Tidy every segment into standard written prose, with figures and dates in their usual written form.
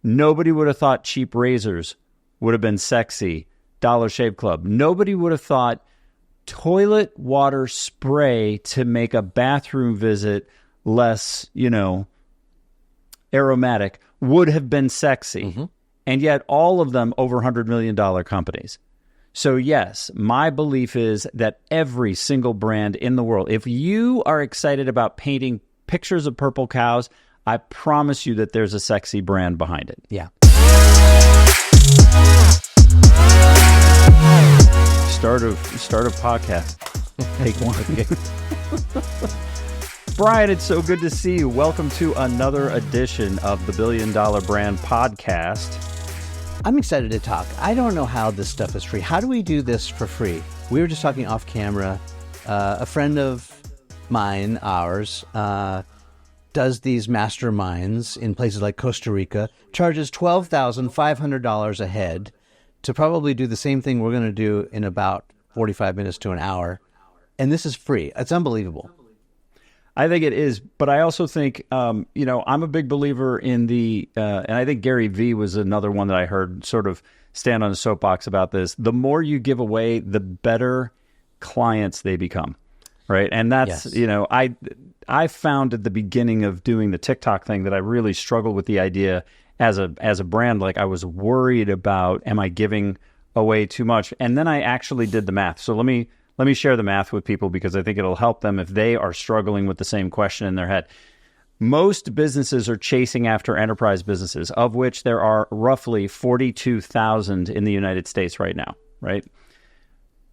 Nobody would have thought cheap razors would have been sexy. Dollar Shave Club. Nobody would have thought toilet water spray to make a bathroom visit less, aromatic would have been sexy. Mm-hmm. And yet all of them over $100 million companies. So yes, my belief is that every single brand in the world, if you are excited about painting pictures of purple cows, I promise you that there's a sexy brand behind it. Yeah. Start of podcast. Take one. Brian, it's so good to see you. Welcome to another edition of the $1 Billion Brand Podcast. I'm excited to talk. I don't know how this stuff is free. How do we do this for free? We were just talking off camera. A friend of mine, ours, does these masterminds in places like Costa Rica, charges $12,500 a head to probably do the same thing we're going to do in about 45 minutes to an hour. And this is free. It's unbelievable. I think it is, but I also think, I'm a big believer in and I think Gary Vee was another one that I heard sort of stand on a soapbox about this. The more you give away, the better clients they become, right? And that's, yes. I found at the beginning of doing the TikTok thing that I really struggled with the idea as a brand. Like I was worried about, am I giving away too much? And then I actually did the math. So let me share the math with people because I think it'll help them if they are struggling with the same question in their head. Most businesses are chasing after enterprise businesses, of which there are roughly 42,000 in the United States right now, right?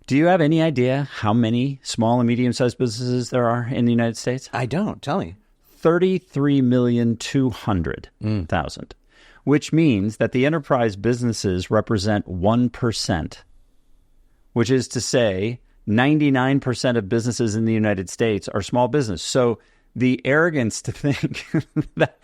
Do you have any idea how many small and medium-sized businesses there are in the United States? I don't. Tell me. 33,200,000, which means that the enterprise businesses represent 1%, which is to say 99% of businesses in the United States are small business. So the arrogance to think that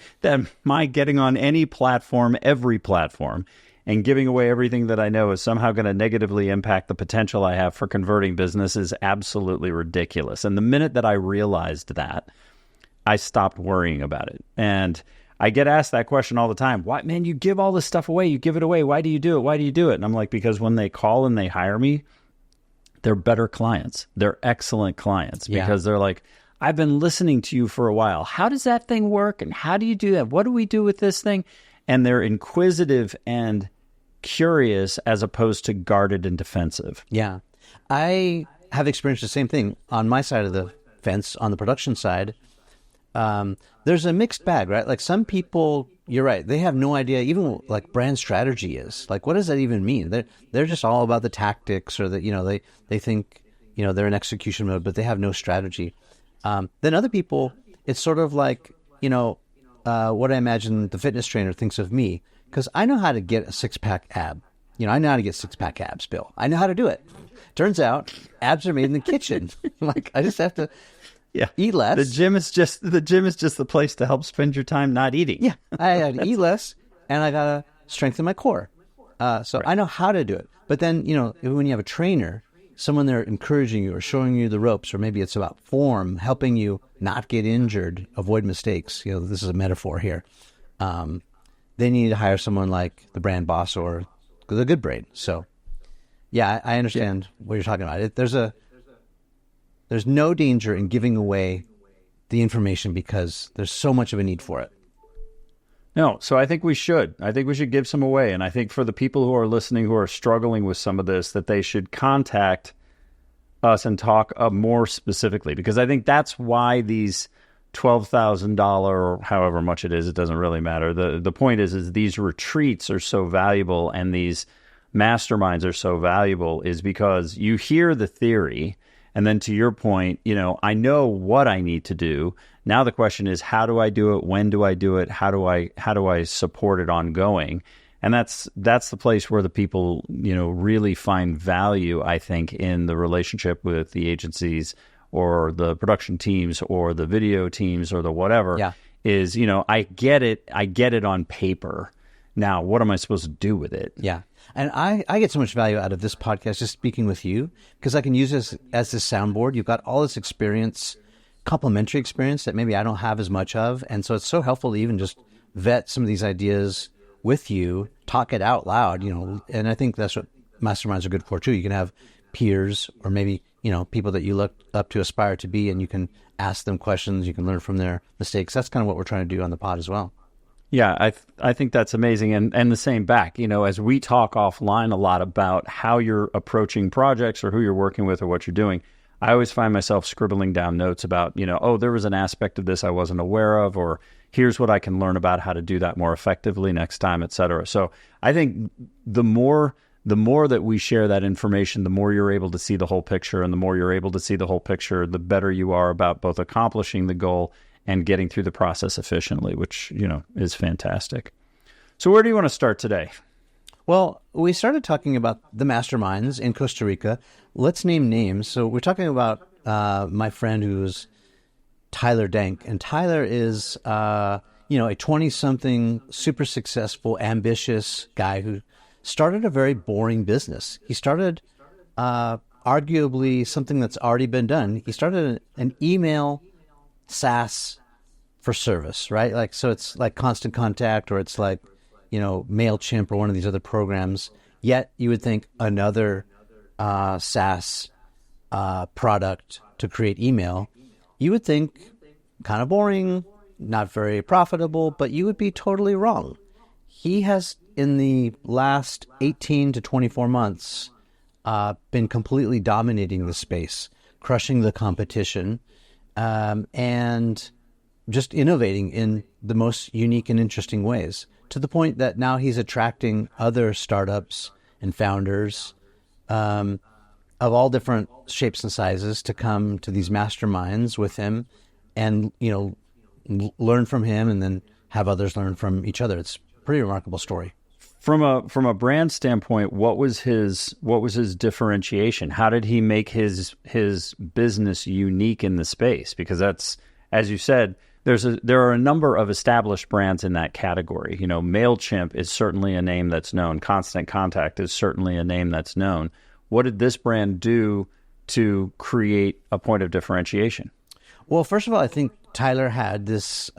my getting on any platform, every platform, and giving away everything that I know is somehow going to negatively impact the potential I have for converting business is absolutely ridiculous. And the minute that I realized that, I stopped worrying about it. And I get asked that question all the time. Why, man, you give all this stuff away. You give it away. Why do you do it? Why do you do it? And I'm like, because when they call and they hire me, they're better clients. They're excellent clients because they're like, I've been listening to you for a while. How does that thing work? And how do you do that? What do we do with this thing? And they're inquisitive and curious as opposed to guarded and defensive. Yeah. I have experienced the same thing on my side of the fence, on the production side. There's a mixed bag, right? Like some people, you're right, they have no idea even like brand strategy is. Like, what does that even mean? They're just all about the tactics or that, they think, they're in execution mode, but they have no strategy. Then other people, it's sort of like, what I imagine the fitness trainer thinks of me, because I know how to get a six-pack ab. I know how to get six-pack abs, Bill. I know how to do it. Turns out abs are made in the kitchen. Like, I just have to eat less. The gym is just the place to help spend your time not eating. Yeah, I got to eat less, and I got to strengthen my core. So right. I know how to do it. But then, when you have a trainer, someone there encouraging you or showing you the ropes, or maybe it's about form, helping you not get injured, avoid mistakes. This is a metaphor here. Then you need to hire someone like the brand boss or the good brain. So, yeah, I understand what you're talking about. There's no danger in giving away the information because there's so much of a need for it. No, so I think we should. I think we should give some away. And I think for the people who are listening who are struggling with some of this, that they should contact us and talk more specifically. Because I think that's why these $12,000 or however much it is, it doesn't really matter. The point is these retreats are so valuable and these masterminds are so valuable is because you hear the theory. And then to your point, I know what I need to do. Now the question is, how do I do it? When do I do it? How do I support it ongoing? And that's the place where the people, really find value, I think, in the relationship with the agencies or the production teams or the video teams or the whatever is, I get it on paper. Now, what am I supposed to do with it? Yeah. And I get so much value out of this podcast just speaking with you because I can use this as this soundboard. You've got all this experience, complementary experience that maybe I don't have as much of. And so it's so helpful to even just vet some of these ideas with you, talk it out loud, and I think that's what masterminds are good for too. You can have peers or maybe, people that you look up to, aspire to be, and you can ask them questions. You can learn from their mistakes. That's kind of what we're trying to do on the pod as well. Yeah, I think that's amazing. And the same back, as we talk offline a lot about how you're approaching projects or who you're working with or what you're doing, I always find myself scribbling down notes about, there was an aspect of this I wasn't aware of, or here's what I can learn about how to do that more effectively next time, et cetera. So I think the more that we share that information, the more you're able to see the whole picture, and the more you're able to see the whole picture, the better you are about both accomplishing the goal and getting through the process efficiently, which, is fantastic. So where do you want to start today? Well, we started talking about the masterminds in Costa Rica. Let's name names. So we're talking about my friend who's Tyler Denk. And Tyler is, a 20-something, super successful, ambitious guy who started a very boring business. He started arguably something that's already been done. He started an email SaaS for service, right? So it's like Constant Contact, or it's like, MailChimp or one of these other programs. Yet you would think another SaaS product to create email, you would think kind of boring, not very profitable, but you would be totally wrong. He has, in the last 18 to 24 months, been completely dominating the space, crushing the competition, and just innovating in the most unique and interesting ways, to the point that now he's attracting other startups and founders of all different shapes and sizes to come to these masterminds with him and, learn from him, and then have others learn from each other. It's a pretty remarkable story. From a brand standpoint, what was his differentiation? How did he make his business unique in the space? Because that's, as you said, there are a number of established brands in that category. MailChimp is certainly a name that's known. Constant Contact is certainly a name that's known. What did this brand do to create a point of differentiation? Well, first of all, I think Tyler had this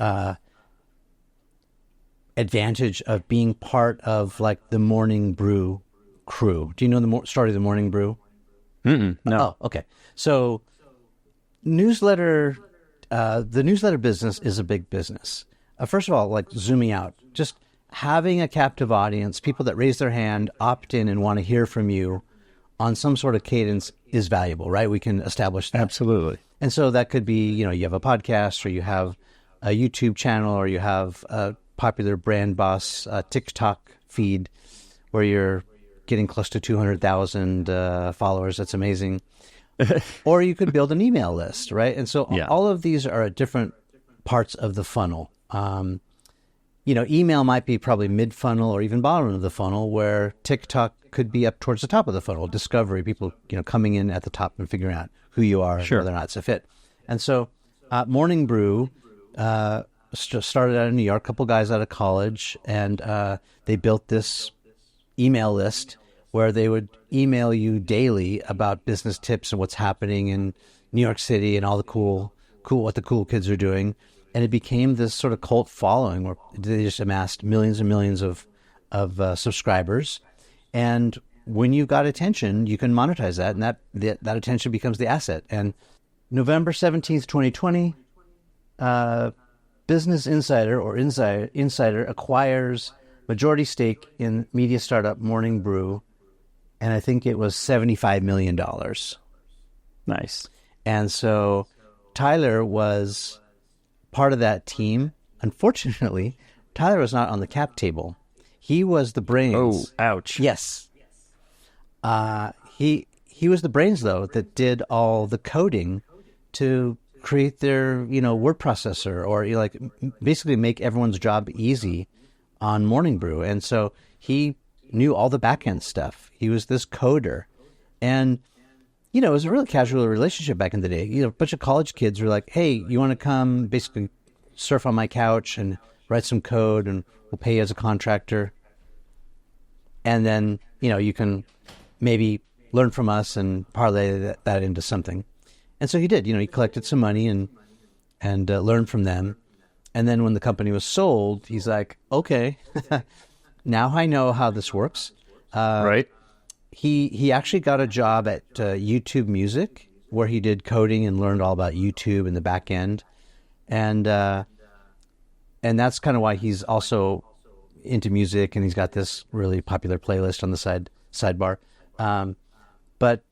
advantage of being part of like the Morning Brew crew. Do you know the story of the Morning Brew? No. Oh, okay. So the newsletter business is a big business. First of all, like zooming out, just having a captive audience, people that raise their hand, opt in, and want to hear from you on some sort of cadence is valuable, right? We can establish that. Absolutely. And so that could be, you have a podcast, or you have a YouTube channel, or you have a popular brand boss TikTok feed where you're getting close to 200,000 followers. That's amazing. Or you could build an email list, right? And so all of these are at different parts of the funnel. Email might be probably mid-funnel or even bottom of the funnel, where TikTok could be up towards the top of the funnel. Discovery, people, coming in at the top and figuring out who you are, and whether or not it's a fit. And so Morning Brew started out in New York, a couple guys out of college, and they built this email list where they would email you daily about business tips and what's happening in New York City and all the what the cool kids are doing. And it became this sort of cult following where they just amassed millions and millions of subscribers. And when you've got attention, you can monetize that, and that attention becomes the asset. And November 17th, 2020, Business Insider or Insider acquires majority stake in media startup Morning Brew, and I think it was $75 million. Nice. And so Tyler was part of that team. Unfortunately, Tyler was not on the cap table. He was the brains. Oh, ouch. Yes. He was the brains, though, that did all the coding to create their, word processor, or basically make everyone's job easy on Morning Brew. And so he knew all the back end stuff. He was this coder. And, it was a really casual relationship back in the day. A bunch of college kids were like, hey, you want to come basically surf on my couch and write some code, and we'll pay you as a contractor. And then, you can maybe learn from us and parlay that into something. And so he did. He collected some money and learned from them. And then when the company was sold, he's like, okay, now I know how this works. Right? He actually got a job at YouTube Music, where he did coding and learned all about YouTube and the back end, and that's kind of why he's also into music, and he's got this really popular playlist on the sidebar. But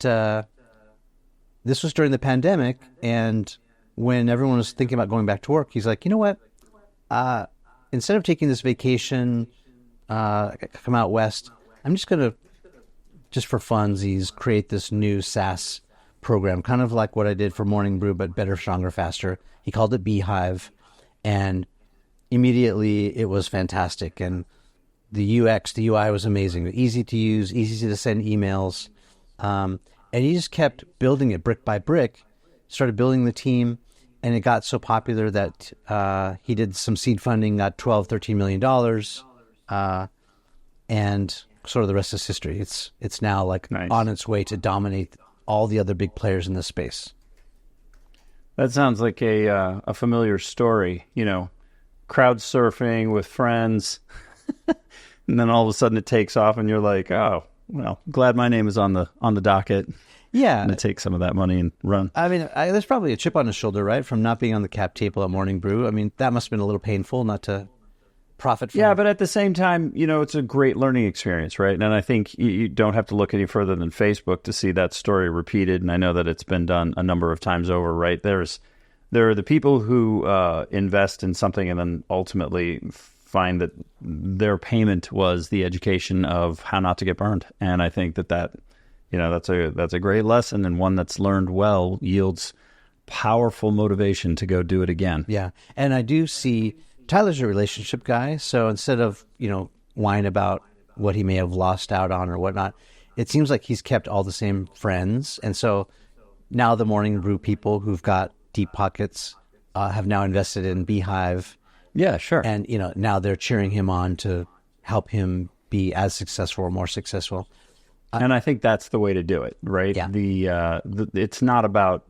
this was during the pandemic, and when everyone was thinking about going back to work, he's like, you know what? Instead of taking this vacation, come out west, I'm just going to, just for funsies, create this new SaaS program, kind of like what I did for Morning Brew, but better, stronger, faster. He called it Beehive, and immediately it was fantastic. And the UX, the UI was amazing, easy to use, easy to send emails. And he just kept building it brick by brick, started building the team, and it got so popular that he did some seed funding, got $12-13 million, and sort of the rest is history. It's now like nice. On its way to dominate all the other big players in this space. That sounds like a familiar story, crowd surfing with friends, and then all of a sudden it takes off, and you're like, oh, well, glad my name is on the docket. Yeah. I'm going to take some of that money and run. I mean, there's probably a chip on his shoulder, right, from not being on the cap table at Morning Brew. I mean, that must have been a little painful not to profit from. Yeah, but at the same time, it's a great learning experience, right? And I think you don't have to look any further than Facebook to see that story repeated. And I know that it's been done a number of times over, right? There are the people who invest in something and then ultimately find that their payment was the education of how not to get burned. And I think that that's a great lesson, and one that's learned well yields powerful motivation to go do it again. Yeah. And I do see Tyler's a relationship guy. So instead of, whine about what he may have lost out on or whatnot, it seems like he's kept all the same friends. And so now the Morning Brew people who've got deep pockets have now invested in Beehive. Yeah, sure. And, now they're cheering him on to help him be as successful or more successful. And I think that's the way to do it, right? Yeah. It's not about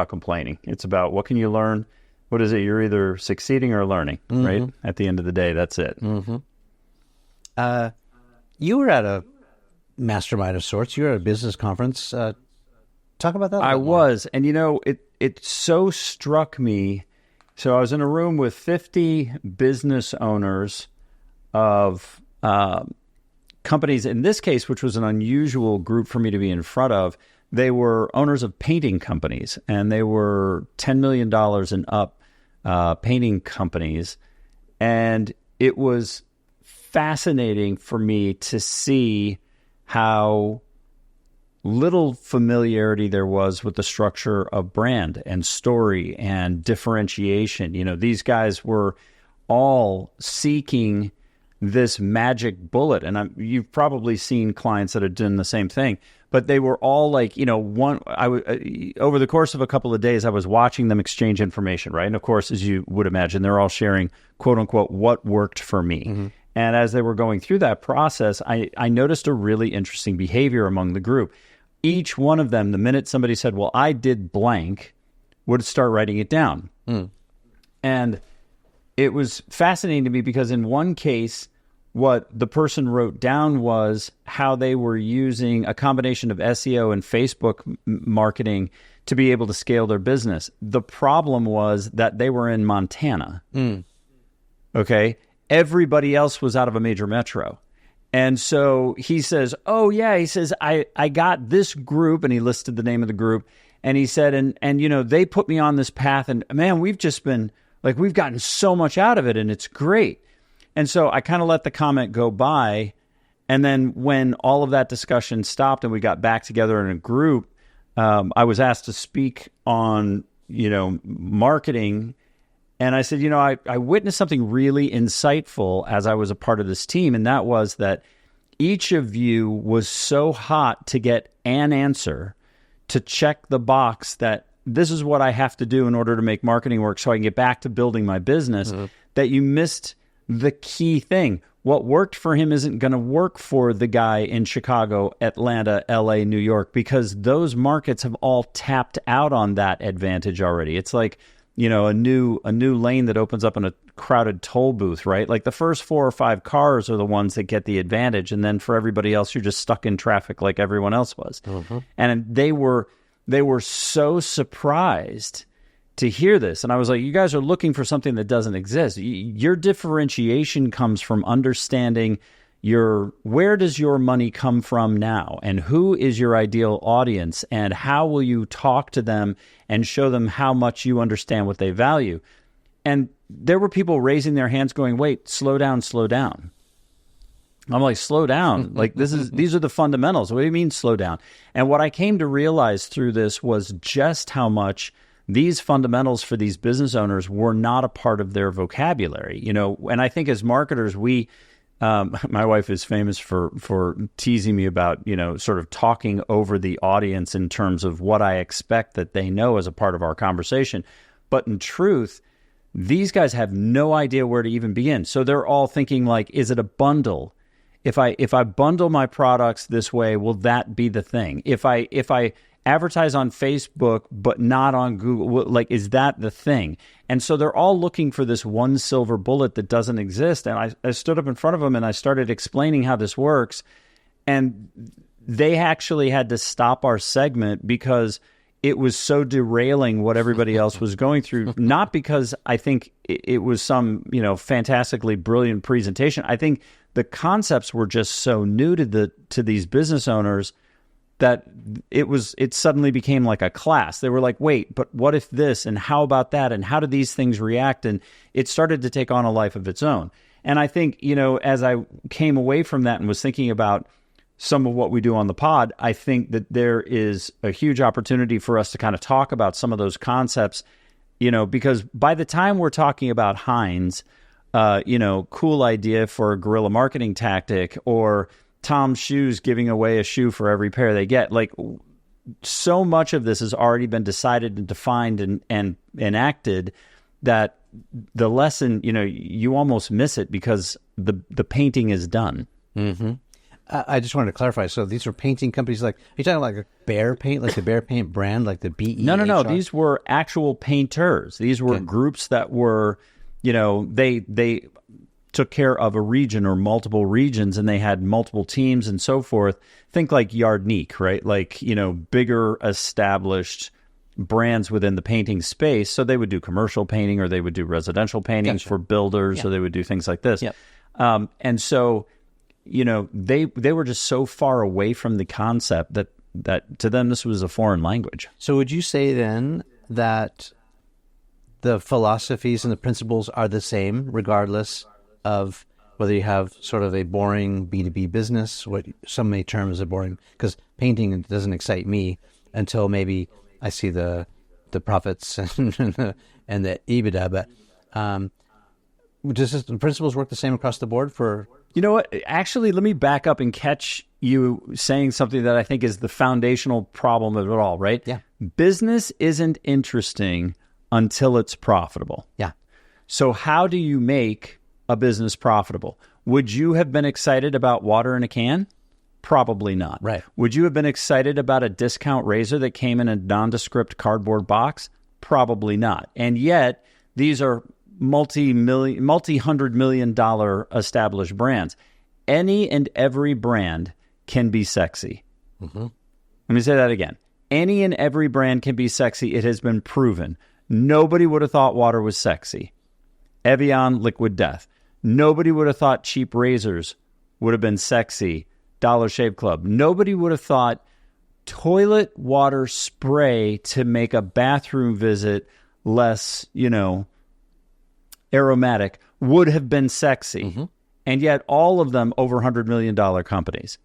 complaining. It's about what can you learn. What is it? You're either succeeding or learning, mm-hmm. right? At the end of the day, that's it. Mm-hmm. You were at a mastermind of sorts. You were at a business conference. Talk about that. I was, and it so struck me. So I was in a room with 50 business owners of companies, in this case, which was an unusual group for me to be in front of. They were owners of painting companies, and they were $10 million and up painting companies. And it was fascinating for me to see how little familiarity there was with the structure of brand and story and differentiation. These guys were all seeking this magic bullet. And you've probably seen clients that have done the same thing, but they were all like, over the course of a couple of days, I was watching them exchange information, right? And of course, as you would imagine, they're all sharing, quote unquote, what worked for me. Mm-hmm. And as they were going through that process, I noticed a really interesting behavior among the group. Each one of them, the minute somebody said, well, I did blank, would start writing it down. Mm. And it was fascinating to me because in one case, what the person wrote down was how they were using a combination of SEO and Facebook marketing to be able to scale their business. The problem was that they were in Montana. Mm. Okay? Everybody else was out of a major metro. And so he says, oh, yeah, he says, I got this group, and he listed the name of the group. And he said, and they put me on this path, and man, we've just been, like, we've gotten so much out of it, and it's great. And so I kind of let the comment go by. And then when all of that discussion stopped and we got back together in a group, I was asked to speak on, marketing. And I said, I witnessed something really insightful as I was a part of this team. And that was that each of you was so hot to get an answer, to check the box that this is what I have to do in order to make marketing work so I can get back to building my business, mm-hmm. that you missed the key thing. What worked for him isn't going to work for the guy in Chicago, Atlanta, LA, New York, because those markets have all tapped out on that advantage already. It's like a new lane that opens up in a crowded toll booth, right? Like the first 4 or 5 cars are the ones that get the advantage, and then for everybody else, you're just stuck in traffic like everyone else was. Mm-hmm. And they were so surprised to hear this. And I was like, you guys are looking for something that doesn't exist. Your differentiation comes from understanding where does your money come from now, and who is your ideal audience, and how will you talk to them and show them how much you understand what they value. And there were people raising their hands going, wait, slow down. I'm like, slow down. Like these are the fundamentals. What do you mean slow down? And what I came to realize through this was just how much these fundamentals for these business owners were not a part of their vocabulary. And I think as marketers, my wife is famous for teasing me about, sort of talking over the audience in terms of what I expect that they know as a part of our conversation. But in truth, these guys have no idea where to even begin. So they're all thinking like, is it a bundle? If I bundle my products this way, will that be the thing? If I advertise on Facebook but not on Google, like, is that the thing? And so they're all looking for this one silver bullet that doesn't exist. And I stood up in front of them and I started explaining how this works. And they actually had to stop our segment because it was so derailing what everybody else was going through. Not because I think it was some, fantastically brilliant presentation. I think the concepts were just so new to these business owners that it suddenly became like a class. They were like, wait, but what if this, and how about that, and how do these things react? And it started to take on a life of its own. And I think, as I came away from that and was thinking about some of what we do on the pod, I think that there is a huge opportunity for us to kind of talk about some of those concepts, because by the time we're talking about Heinz, cool idea for a guerrilla marketing tactic, or Tom's Shoes giving away a shoe for every pair they get. Like, so much of this has already been decided and defined and enacted that the lesson, you almost miss it because the painting is done. Mm-hmm. I just wanted to clarify. So these are painting companies. Like, are you talking like a Bear Paint, like the Bear Paint brand, like the BE? No. These were actual painters. These were groups that were, they took care of a region or multiple regions, and they had multiple teams and so forth. Think like Yardnique, right? Like, bigger established brands within the painting space. So they would do commercial painting, or they would do residential paintings for builders, or they would do things like this. Yep. And so, they were just so far away from the concept that to them, this was a foreign language. So would you say then that the philosophies and the principles are the same regardless of whether you have sort of a boring B2B business, what some may term as a boring, because painting doesn't excite me until maybe I see the profits and the EBITDA. But does the principles work the same across the board for? You know what? Actually, let me back up and catch you saying something that I think is the foundational problem of it all, right? Yeah. Business isn't interesting until it's profitable. Yeah. So how do you make a business profitable? Would you have been excited about water in a can? Probably not. Right. Would you have been excited about a discount razor that came in a nondescript cardboard box? Probably not. And yet, these are multi-hundred million dollar established brands. Any and every brand can be sexy. Mm-hmm. Let me say that again. Any and every brand can be sexy. It has been proven. Nobody would have thought water was sexy. Evian Liquid Death. Nobody would have thought cheap razors would have been sexy. Dollar Shave Club. Nobody would have thought toilet water spray to make a bathroom visit less, aromatic would have been sexy. Mm-hmm. And yet all of them over $100 million companies.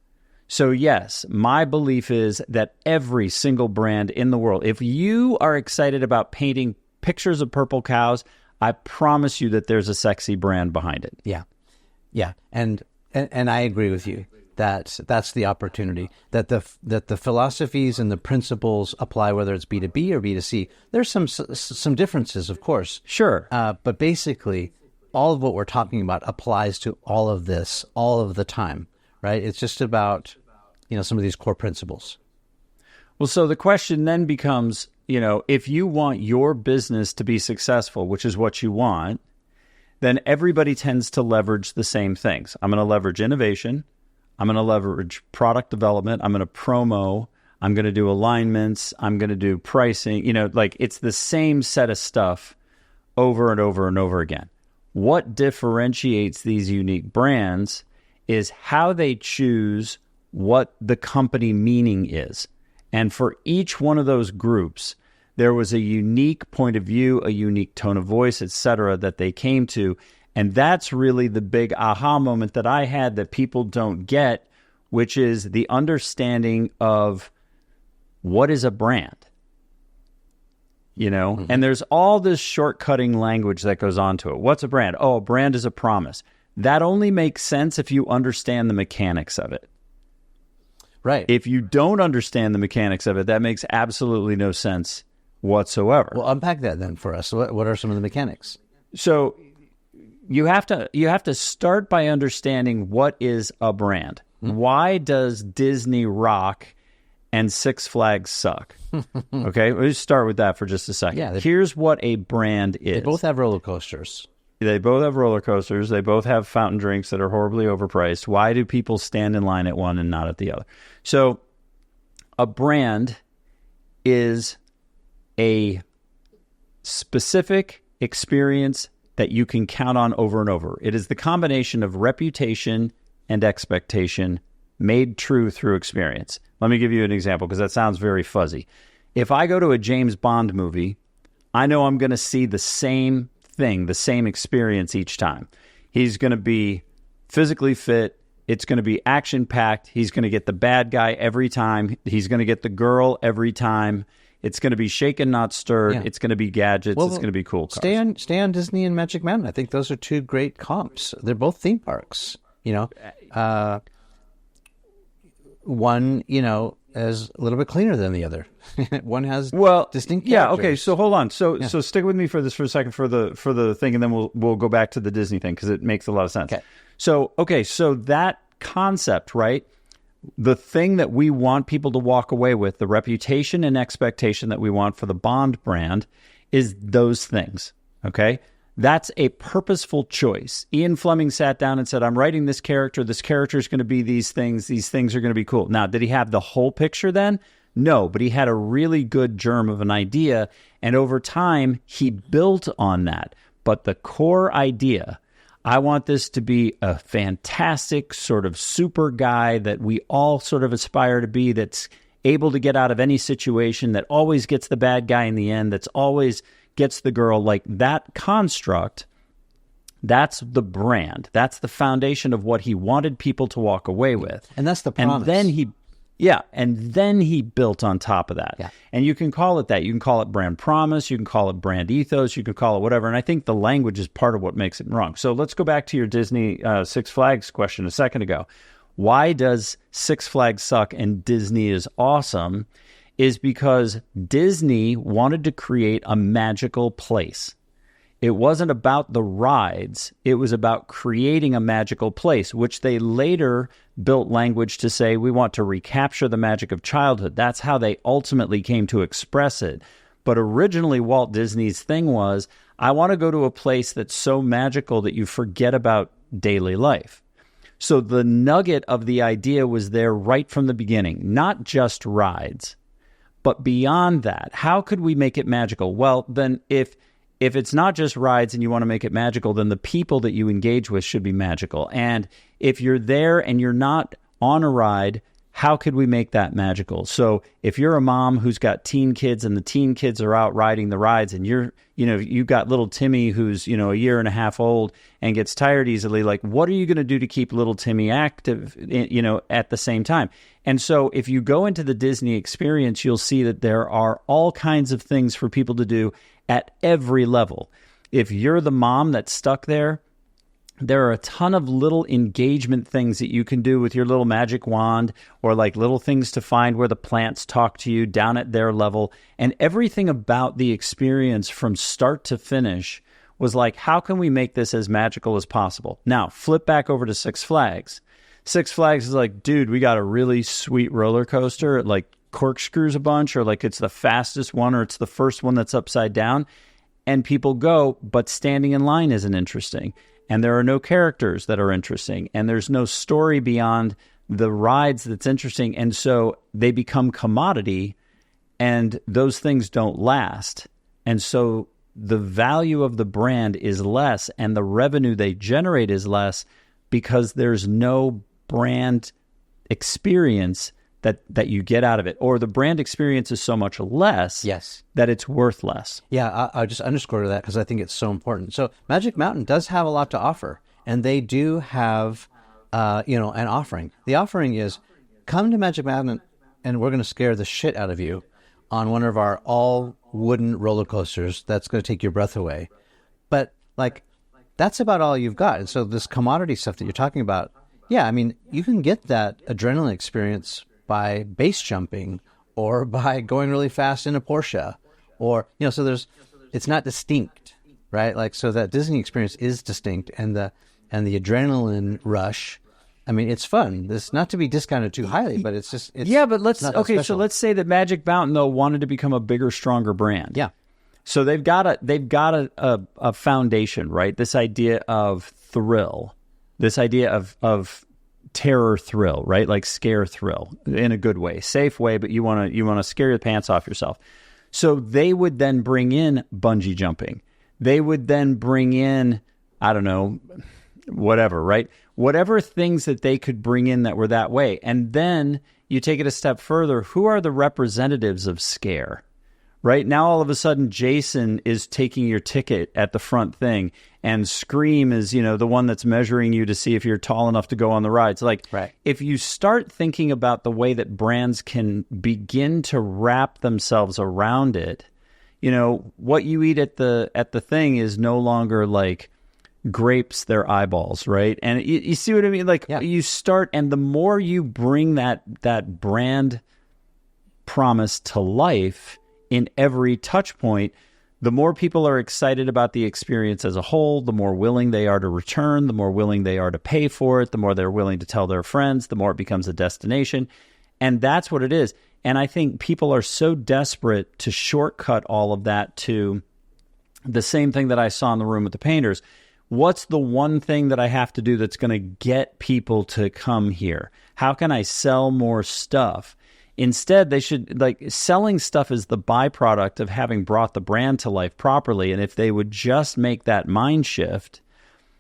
So yes, my belief is that every single brand in the world, if you are excited about painting pictures of purple cows, I promise you that there's a sexy brand behind it. Yeah. Yeah. And I agree with you that that's the opportunity, that the philosophies and the principles apply whether it's B2B or B2C. There's some differences, of course. Sure. But basically, all of what we're talking about applies to all of this, all of the time, right? It's just about, some of these core principles. Well, so the question then becomes, if you want your business to be successful, which is what you want, then everybody tends to leverage the same things. I'm going to leverage innovation. I'm going to leverage product development. I'm going to promo. I'm going to do alignments. I'm going to do pricing. It's the same set of stuff over and over and over again. What differentiates these unique brands is how they choose what the company meaning is. And for each one of those groups, there was a unique point of view, a unique tone of voice, etc., that they came to. And that's really the big aha moment that I had that people don't get, which is the understanding of what is a brand. And there's all this shortcutting language that goes on to it. What's a brand? Oh, a brand is a promise. That only makes sense if you understand the mechanics of it. Right. If you don't understand the mechanics of it, that makes absolutely no sense whatsoever. Well, unpack that then for us. What are some of the mechanics? So you have to start by understanding what is a brand. Why does Disney rock and Six Flags suck? Okay, let's start with that for just a second. Yeah, here's what a brand is. They both have roller coasters. They both have roller coasters. They both have fountain drinks that are horribly overpriced. Why do people stand in line at one and not at the other? So a brand is a specific experience that you can count on over and over. It is the combination of reputation and expectation made true through experience. Let me give you an example because that sounds very fuzzy. If I go to a James Bond movie, I know I'm going to see the same thing, the same experience each time. He's going to be physically fit. It's going to be action-packed. He's going to get the bad guy every time. He's going to get the girl every time. It's going to be shaken, not stirred. Yeah. It's going to be gadgets. It's going to be cool cars. Stay on Disney and Magic Mountain. I think those are two great comps. They're both theme parks. One, is a little bit cleaner than the other. One has distinct characters. Yeah, okay, so hold on. So stick with me for this for a second for the thing, and then we'll go back to the Disney thing because it makes a lot of sense. Okay. So that concept, right? The thing that we want people to walk away with, the reputation and expectation that we want for the Bond brand is those things, okay? That's a purposeful choice. Ian Fleming sat down and said, I'm writing this character. This character is going to be these things. These things are going to be cool. Now, did he have the whole picture then? No, but he had a really good germ of an idea. And over time, he built on that. But the core idea, I want this to be a fantastic sort of super guy that we all sort of aspire to be, that's able to get out of any situation, that always gets the bad guy in the end, that's always gets the girl. Like that construct, that's the brand. That's the foundation of what he wanted people to walk away with. And that's the promise. And then he built on top of that. Yeah. And you can call it that. You can call it brand promise. You can call it brand ethos. You can call it whatever. And I think the language is part of what makes it wrong. So let's go back to your Disney Six Flags question a second ago. Why does Six Flags suck and Disney is awesome? Is because Disney wanted to create a magical place. It wasn't about the rides. It was about creating a magical place, which they later built language to say, we want to recapture the magic of childhood. That's how they ultimately came to express it. But originally, Walt Disney's thing was, I want to go to a place that's so magical that you forget about daily life. So the nugget of the idea was there right from the beginning, not just rides. But beyond that, how could we make it magical? Well, then if it's not just rides and you want to make it magical, then the people that you engage with should be magical. And if you're there and you're not on a ride, how could we make that magical? So if you're a mom who's got teen kids and the teen kids are out riding the rides and you've got little Timmy who's, a year and a half old and gets tired easily, like what are you going to do to keep little Timmy active, at the same time? And so if you go into the Disney experience, you'll see that there are all kinds of things for people to do at every level. If you're the mom that's stuck there, there are a ton of little engagement things that you can do with your little magic wand, or like little things to find where the plants talk to you down at their level. And everything about the experience from start to finish was like, how can we make this as magical as possible? Now, flip back over to Six Flags. Six Flags is like, dude, we got a really sweet roller coaster at like corkscrews a bunch, or like it's the fastest one, or it's the first one that's upside down. And people go, but standing in line isn't interesting. And there are no characters that are interesting. And there's no story beyond the rides that's interesting. And so they become commodity, and those things don't last. And so the value of the brand is less, and the revenue they generate is less, because there's no brand experience that you get out of it, or the brand experience is so much less that it's worth less. Yeah, I'll just underscore that because I think it's so important. So Magic Mountain does have a lot to offer, and they do have, an offering. The offering is, come to Magic Mountain, and we're going to scare the shit out of you on one of our all wooden roller coasters that's going to take your breath away. But like, that's about all you've got. And so this commodity stuff that you're talking about, yeah, I mean, you can get that adrenaline experience by base jumping or by going really fast in a Porsche, or, so it's not distinct, right? Like, so that Disney experience is distinct, and the adrenaline rush, I mean, it's fun. It's not to be discounted too highly, but it's but so let's say that Magic Mountain, though, wanted to become a bigger, stronger brand. Yeah. So they've got a foundation, right? This idea of thrill, this idea of terror thrill, right? Like scare thrill in a good way, safe way, but you want to scare your pants off yourself. So they would then bring in bungee jumping. They would then bring in, I don't know, whatever, right? Whatever things that they could bring in that were that way. And then you take it a step further. Who are the representatives of scare? Right now, all of a sudden, Jason is taking your ticket at the front thing, and Scream is, the one that's measuring you to see if you're tall enough to go on the rides. Like, right. If you start thinking about the way that brands can begin to wrap themselves around it, what you eat at the thing is no longer like grapes their eyeballs, right? And you see what I mean? Like, You start, and the more you bring that brand promise to life in every touch point, the more people are excited about the experience as a whole, the more willing they are to return, the more willing they are to pay for it, the more they're willing to tell their friends, the more it becomes a destination. And that's what it is. And I think people are so desperate to shortcut all of that to the same thing that I saw in the room with the painters. What's the one thing that I have to do that's going to get people to come here? How can I sell more stuff? Instead, they should, selling stuff is the byproduct of having brought the brand to life properly. And if they would just make that mind shift,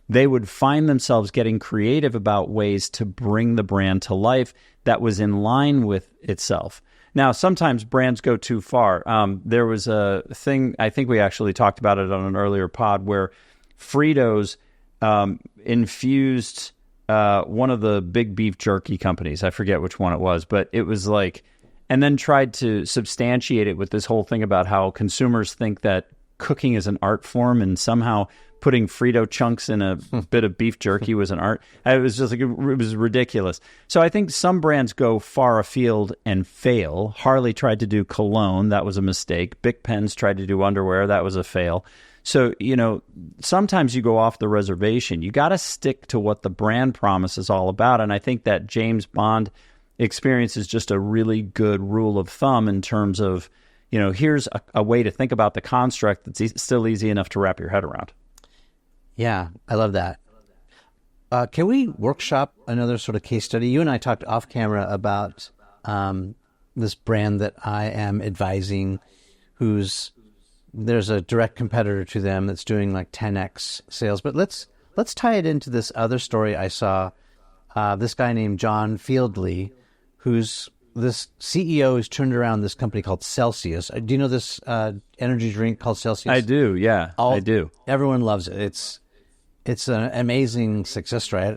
they would find themselves getting creative about ways to bring the brand to life that was in line with itself. Now, sometimes brands go too far. There was a thing, I think we actually talked about it on an earlier pod, where Fritos infused one of the big beef jerky companies. I forget which one it was, but it was like, and then tried to substantiate it with this whole thing about how consumers think that cooking is an art form, and somehow putting Frito chunks in a bit of beef jerky was an art. It was just like, it was ridiculous. So I think some brands go far afield and fail. Harley tried to do cologne. That was a mistake. Bic pens tried to do underwear. That was a fail. So, sometimes you go off the reservation. You got to stick to what the brand promise is all about. And I think that James Bond experience is just a really good rule of thumb in terms of, here's a way to think about the construct that's still easy enough to wrap your head around. Yeah, I love that. Can we workshop another sort of case study? You and I talked off camera about this brand that I am advising, there's a direct competitor to them that's doing like 10x sales. But let's tie it into this other story I saw. This guy named John Fieldly, who's this CEO who's turned around this company called Celsius. Do you know this energy drink called Celsius? I do, yeah. I do. Everyone loves it. It's an amazing success story.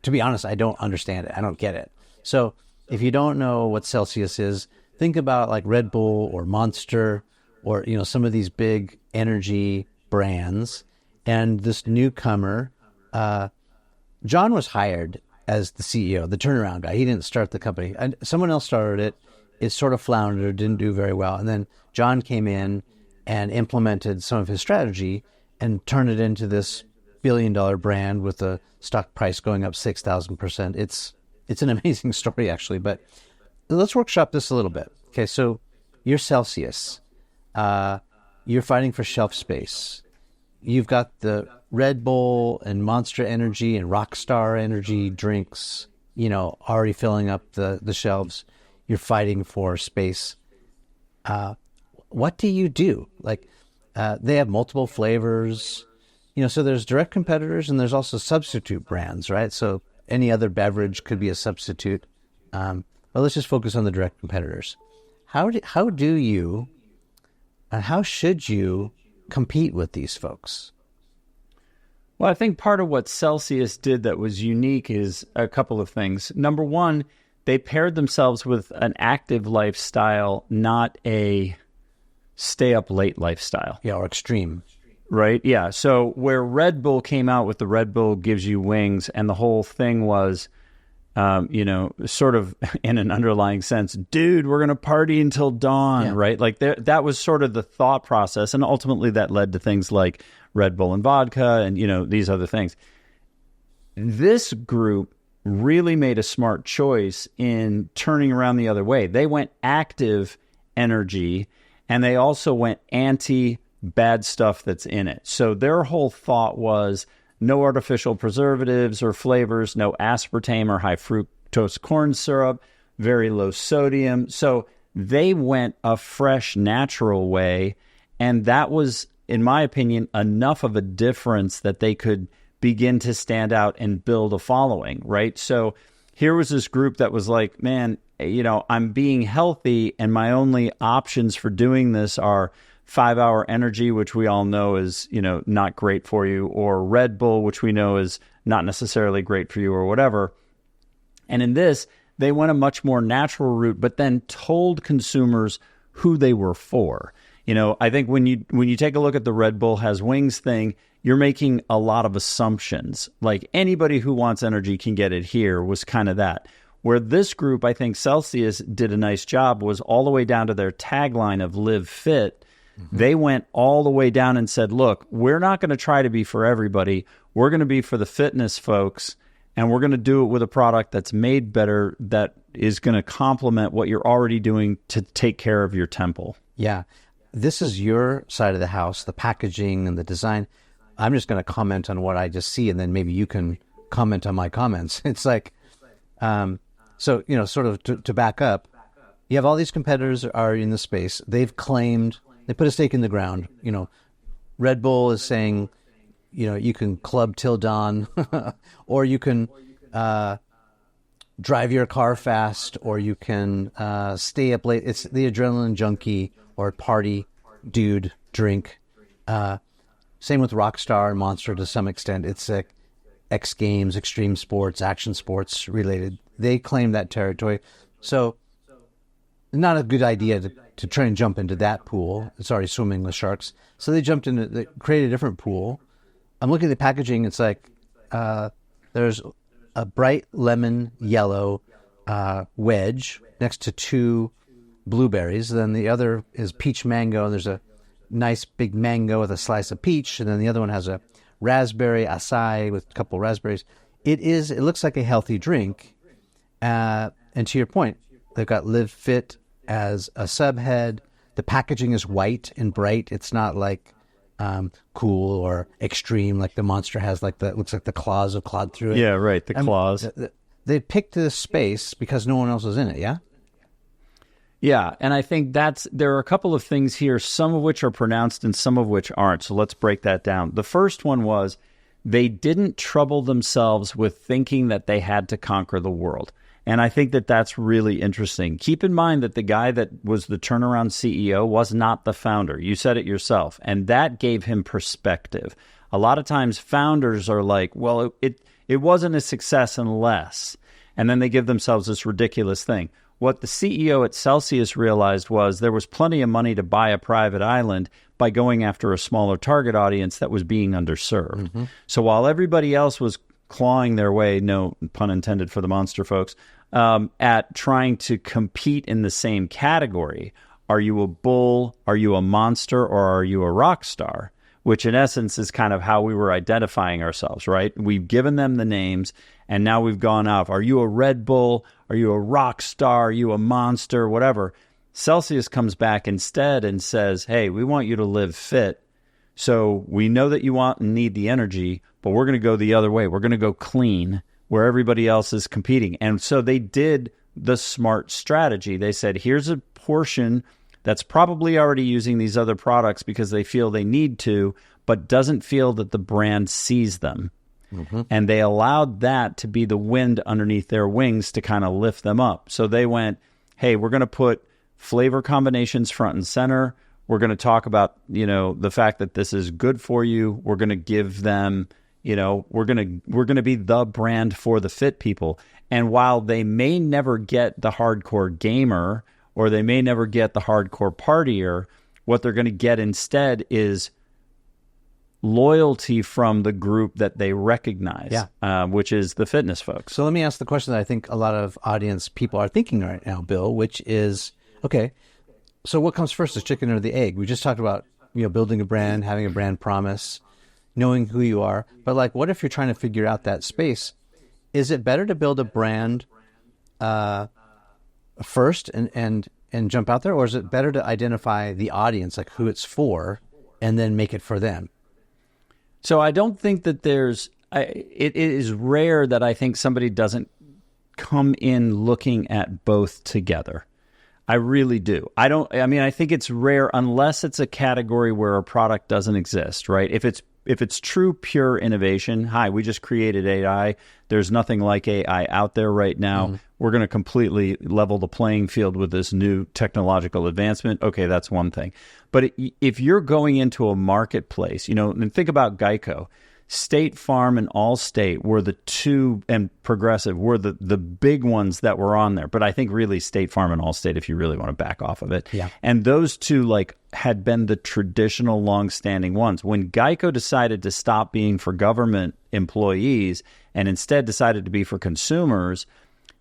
To be honest, I don't understand it. I don't get it. So if you don't know what Celsius is, think about like Red Bull or Monster or some of these big energy brands. And this newcomer, John was hired as the CEO, the turnaround guy. He didn't start the company. And someone else started it. It sort of floundered, didn't do very well. And then John came in and implemented some of his strategy and turned it into this billion-dollar brand with the stock price going up 6,000%. It's an amazing story, actually. But let's workshop this a little bit. Okay, so you're Celsius. You're fighting for shelf space. You've got the Red Bull and Monster Energy and Rockstar Energy drinks, already filling up the shelves. You're fighting for space. What do you do? Like, they have multiple flavors. So there's direct competitors and there's also substitute brands, right? So any other beverage could be a substitute. But let's just focus on the direct competitors. How do you and how should you compete with these folks? Well, I think part of what Celsius did that was unique is a couple of things. Number one, they paired themselves with an active lifestyle, not a stay up late lifestyle. Yeah, or extreme. Right? Yeah. So where Red Bull came out with the Red Bull gives you wings, and the whole thing was, sort of in an underlying sense, dude, we're going to party until dawn, right? Like that was sort of the thought process. And ultimately that led to things like Red Bull and vodka and, these other things. This group really made a smart choice in turning around the other way. They went active energy, and they also went anti bad stuff that's in it. So their whole thought was no artificial preservatives or flavors, no aspartame or high fructose corn syrup, very low sodium. So they went a fresh, natural way. And that was, in my opinion, enough of a difference that they could begin to stand out and build a following, right? So here was this group that was like, man, I'm being healthy, and my only options for doing this are 5-hour energy, which we all know is, not great for you, or Red Bull, which we know is not necessarily great for you, or whatever. And in this, they went a much more natural route, but then told consumers who they were for. I think when you take a look at the Red Bull has wings thing, you're making a lot of assumptions. Like anybody who wants energy can get it here was kind of that. Where this group, I think Celsius did a nice job, was all the way down to their tagline of Live Fit. They went all the way down and said, look, we're not going to try to be for everybody. We're going to be for the fitness folks, and we're going to do it with a product that's made better, that is going to complement what you're already doing to take care of your temple. Yeah. This is your side of the house, the packaging and the design. I'm just going to comment on what I just see, and then maybe you can comment on my comments. It's like, so, sort of to back up, you have all these competitors are in the space. They've claimed, they put a stake in the ground. Red Bull is saying, you can club till dawn, or you can drive your car fast, or you can stay up late. It's the adrenaline junkie or party dude drink. Same with Rockstar and Monster to some extent. It's X Games, extreme sports, action sports related. They claim that territory. So not a good idea to try and jump into that pool. It's already swimming with sharks. So they created a different pool. I'm looking at the packaging. It's like there's a bright lemon yellow wedge next to 2 blueberries. Then the other is peach mango. There's a nice big mango with a slice of peach. And then the other one has a raspberry acai with a couple raspberries. It looks like a healthy drink. And to your point, they've got Live Fit as a subhead. The packaging is white and bright. It's not like cool or extreme like the Monster has, looks like the claws have clawed through it. Yeah, right, the claws. They picked this space because no one else was in it, yeah? Yeah, and I think there are a couple of things here, some of which are pronounced and some of which aren't. So let's break that down. The first one was they didn't trouble themselves with thinking that they had to conquer the world. And I think that that's really interesting. Keep in mind that the guy that was the turnaround CEO was not the founder. You said it yourself. And that gave him perspective. A lot of times founders are like, well, it wasn't a success unless, and then they give themselves this ridiculous thing. What the CEO at Celsius realized was there was plenty of money to buy a private island by going after a smaller target audience that was being underserved. Mm-hmm. So while everybody else was clawing their way, no pun intended for the Monster folks, at trying to compete in the same category, are you a bull, are you a monster, or are you a rock star? which in essence is kind of how we were identifying ourselves, right? We've given them the names, and now we've gone off. Are you a Red Bull? Are you a rock star? Are you a monster? Whatever. Celsius comes back instead and says, hey, we want you to live fit. So we know that you want and need the energy, but we're going to go the other way. We're going to go clean where everybody else is competing. And so they did the smart strategy. They said, here's a portion that's probably already using these other products because they feel they need to, but doesn't feel that the brand sees them. Mm-hmm. And they allowed that to be the wind underneath their wings to kind of lift them up. So they went, hey, we're going to put flavor combinations front and center. We're going to talk about, the fact that this is good for you. We're going to give them, we're going to be the brand for the fit people. And while they may never get the hardcore gamer or they may never get the hardcore partier, what they're going to get instead is loyalty from the group that they recognize, which is the fitness folks. So let me ask the question that I think a lot of audience people are thinking right now, Bill, which is, okay, so what comes first, the chicken or the egg? We just talked about, building a brand, having a brand promise, knowing who you are. But what if you're trying to figure out that space? Is it better to build a brand first and jump out there? Or is it better to identify the audience, like who it's for, and then make it for them? So I don't think that it is rare that I think somebody doesn't come in looking at both together. I really do. I think it's rare unless it's a category where a product doesn't exist, right? If it's true, pure innovation, we just created AI. There's nothing like AI out there right now. Mm-hmm. We're going to completely level the playing field with this new technological advancement. Okay, that's one thing. But if you're going into a marketplace, and think about Geico, State Farm and Allstate were the two, and Progressive were the big ones that were on there. But I think really State Farm and Allstate, if you really want to back off of it. Yeah. And those two had been the traditional long-standing ones. When Geico decided to stop being for government employees and instead decided to be for consumers,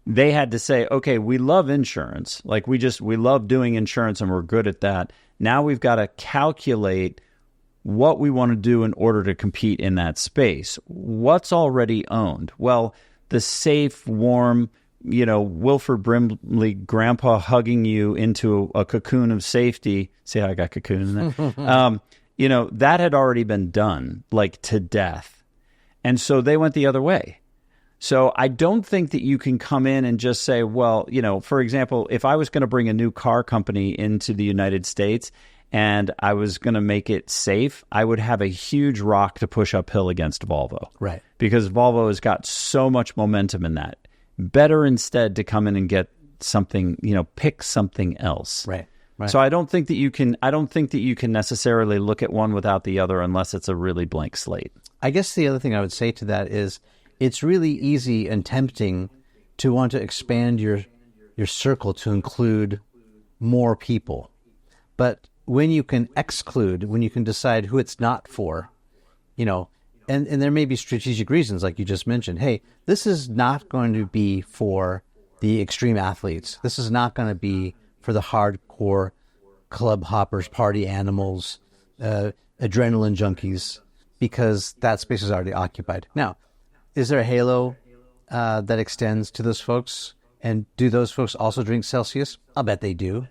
they had to say, okay, we love insurance. We love doing insurance and we're good at that. Now we've got to calculate what we want to do in order to compete in that space. What's already owned? Well, the safe, warm, Wilford Brimley grandpa hugging you into a cocoon of safety. See how I got cocoon in there? That had already been done, to death. And so they went the other way. So I don't think that you can come in and just say, well, for example, if I was going to bring a new car company into the United States and I was going to make it safe, I would have a huge rock to push uphill against Volvo. Right. Because Volvo has got so much momentum in that. Better instead to come in and get something, pick something else. Right. Right. So I don't think that you can necessarily look at one without the other unless it's a really blank slate. I guess the other thing I would say to that is it's really easy and tempting to want to expand your circle to include more people. But when you can exclude, when you can decide who it's not for, and there may be strategic reasons, like you just mentioned. Hey, this is not going to be for the extreme athletes. This is not going to be for the hardcore club hoppers, party animals, adrenaline junkies, because that space is already occupied. Now, is there a halo that extends to those folks? And do those folks also drink Celsius? I'll bet they do.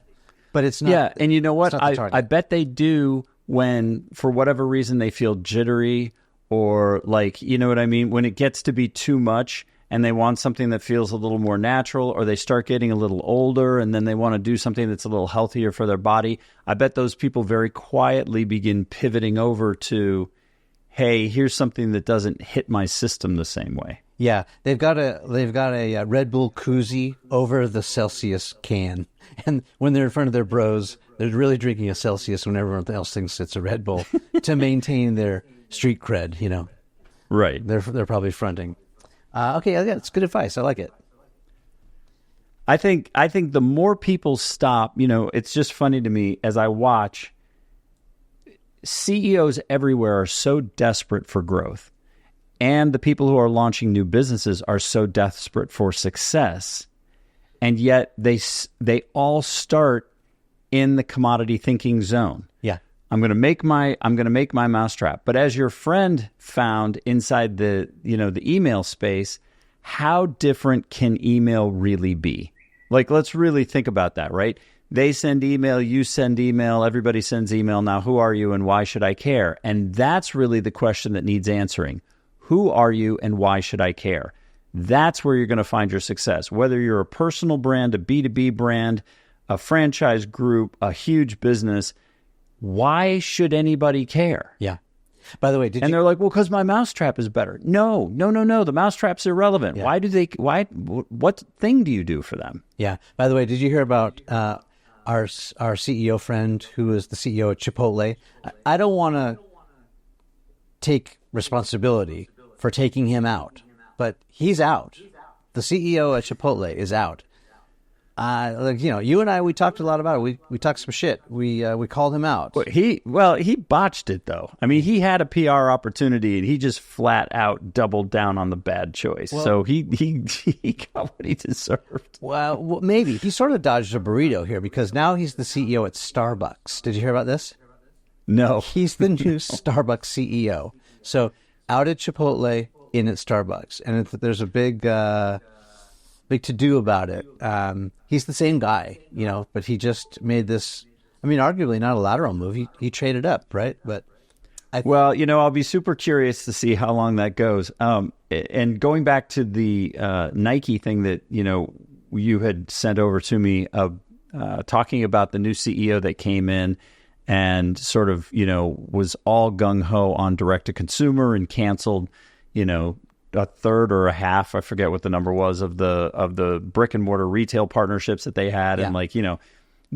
But it's not. Yeah, and you know what? I bet they do when, for whatever reason, they feel jittery or what I mean? When it gets to be too much and they want something that feels a little more natural, or they start getting a little older and then they want to do something that's a little healthier for their body. I bet those people very quietly begin pivoting over to, hey, here's something that doesn't hit my system the same way. Yeah, they've got a Red Bull koozie over the Celsius can, and when they're in front of their bros, they're really drinking a Celsius when everyone else thinks it's a Red Bull to maintain their street cred. Right? They're probably fronting. Okay, yeah, it's good advice. I like it. I think the more people stop, it's just funny to me as I watch. CEOs everywhere are so desperate for growth. And the people who are launching new businesses are so desperate for success. And yet they all start in the commodity thinking zone. Yeah. I'm going to make my mousetrap. But as your friend found inside the email space, how different can email really be? Like, let's really think about that, right? They send email, you send email, everybody sends email. Now, who are you and why should I care? And that's really the question that needs answering. Who are you and why should I care? That's where you're going to find your success. Whether you're a personal brand, a B2B brand, a franchise group, a huge business, why should anybody care? Yeah. By the way, they're like, well, because my mousetrap is better. No. The mousetrap's irrelevant. Yeah. What thing do you do for them? Yeah. By the way, did you hear about our CEO friend who is the CEO at Chipotle? I don't want to take responsibility for taking him out, but he's out. The CEO at Chipotle is out. You and I, we talked a lot about it. We talked some shit. We called him out. He botched it though. I mean, he had a PR opportunity and he just flat out doubled down on the bad choice. Well, so he got what he deserved. Well, maybe he sort of dodged a burrito here because now he's the CEO at Starbucks. Did you hear about this? No. He's the new Starbucks CEO. So out at Chipotle, in at Starbucks, and there's a big to-do about it. He's the same guy, but he just made this, arguably not a lateral move. He traded up, right? But I'll be super curious to see how long that goes. And going back to the Nike thing that, you had sent over to me, talking about the new CEO that came in and sort of, was all gung-ho on direct-to-consumer and canceled, a third or a half, I forget what the number was, of the brick and mortar retail partnerships that they had, and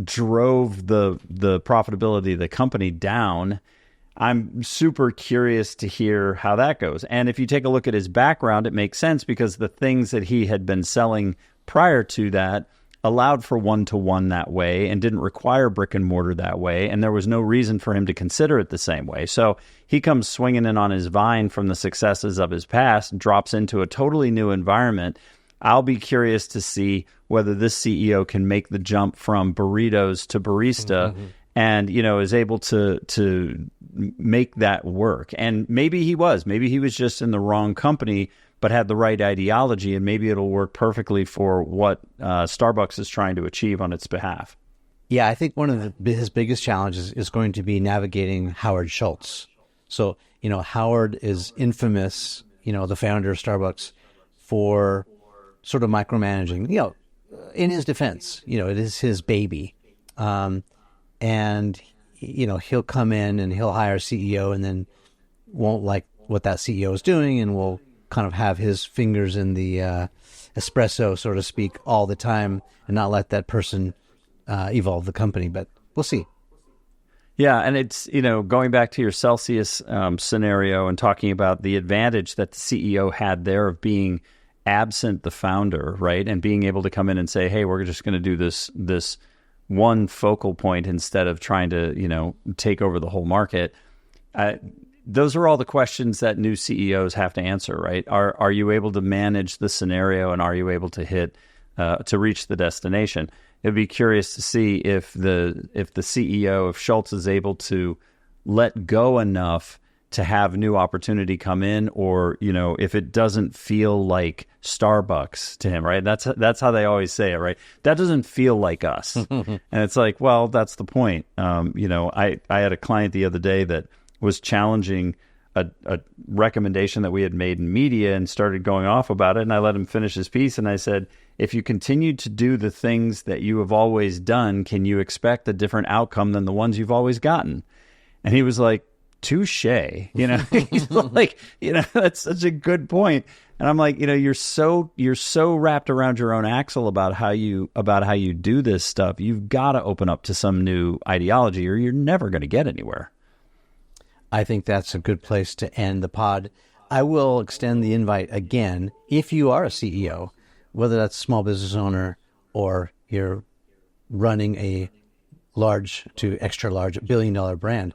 drove the profitability of the company down. I'm super curious to hear how that goes. And if you take a look at his background, it makes sense because the things that he had been selling prior to that allowed for one-to-one that way and didn't require brick and mortar that way, and there was no reason for him to consider it the same way. So he comes swinging in on his vine from the successes of his past, drops into a totally new environment. I'll be curious to see whether this CEO can make the jump from burritos to barista and, is able to make that work. And maybe he was just in the wrong company, but had the right ideology, and maybe it'll work perfectly for what Starbucks is trying to achieve on its behalf. Yeah, I think one of his biggest challenges is going to be navigating Howard Schultz. So, Howard is infamous, the founder of Starbucks, for sort of micromanaging, in his defense, it is his baby. And, he'll come in and he'll hire a CEO and then won't like what that CEO is doing and will kind of have his fingers in the espresso, so to speak, all the time and not let that person evolve the company. But we'll see. Yeah, and it's, going back to your Celsius scenario and talking about the advantage that the CEO had there of being absent the founder, right? And being able to come in and say, hey, we're just going to do this one focal point instead of trying to, take over the whole market. Those are all the questions that new CEOs have to answer, right? Are you able to manage the scenario, and are you able to reach the destination? It'd be curious to see if the CEO, if Schultz is able to let go enough to have new opportunity come in, or if it doesn't feel like Starbucks to him, right? That's how they always say it, right? That doesn't feel like us, and it's like, well, that's the point. I had a client the other day that was challenging a recommendation that we had made in media and started going off about it. And I let him finish his piece. And I said, if you continue to do the things that you have always done, can you expect a different outcome than the ones you've always gotten? And he was like, touche, he's like, that's such a good point. And I'm like, you're so wrapped around your own axle about how you do this stuff. You've got to open up to some new ideology or you're never going to get anywhere. I think that's a good place to end the pod. I will extend the invite again. If you are a CEO, whether that's a small business owner or you're running a large to extra large $1 billion brand,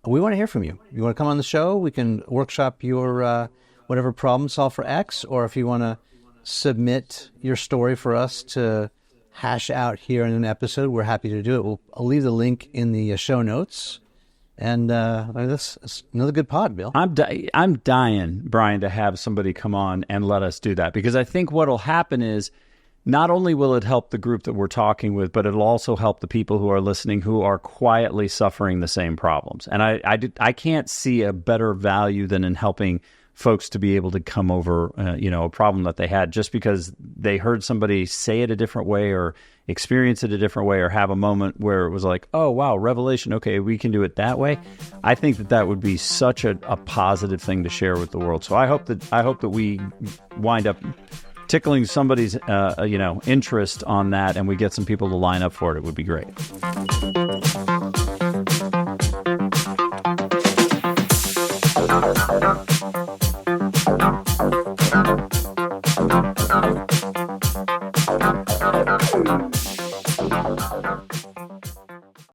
we want to hear from you. You want to come on the show? We can workshop your whatever problem, solve for X, or if you want to submit your story for us to hash out here in an episode, we're happy to do it. I'll leave the link in the show notes. And that's another good pod, Bill. I'm dying, Brian, to have somebody come on and let us do that, because I think what'll happen is not only will it help the group that we're talking with, but it'll also help the people who are listening who are quietly suffering the same problems. And I can't see a better value than in helping folks to be able to come over, a problem that they had just because they heard somebody say it a different way or experience it a different way or have a moment where it was like, oh, wow, revelation. Okay, we can do it that way. I think that would be such a positive thing to share with the world. So I hope that we wind up tickling somebody's, interest on that, and we get some people to line up for it. It would be great.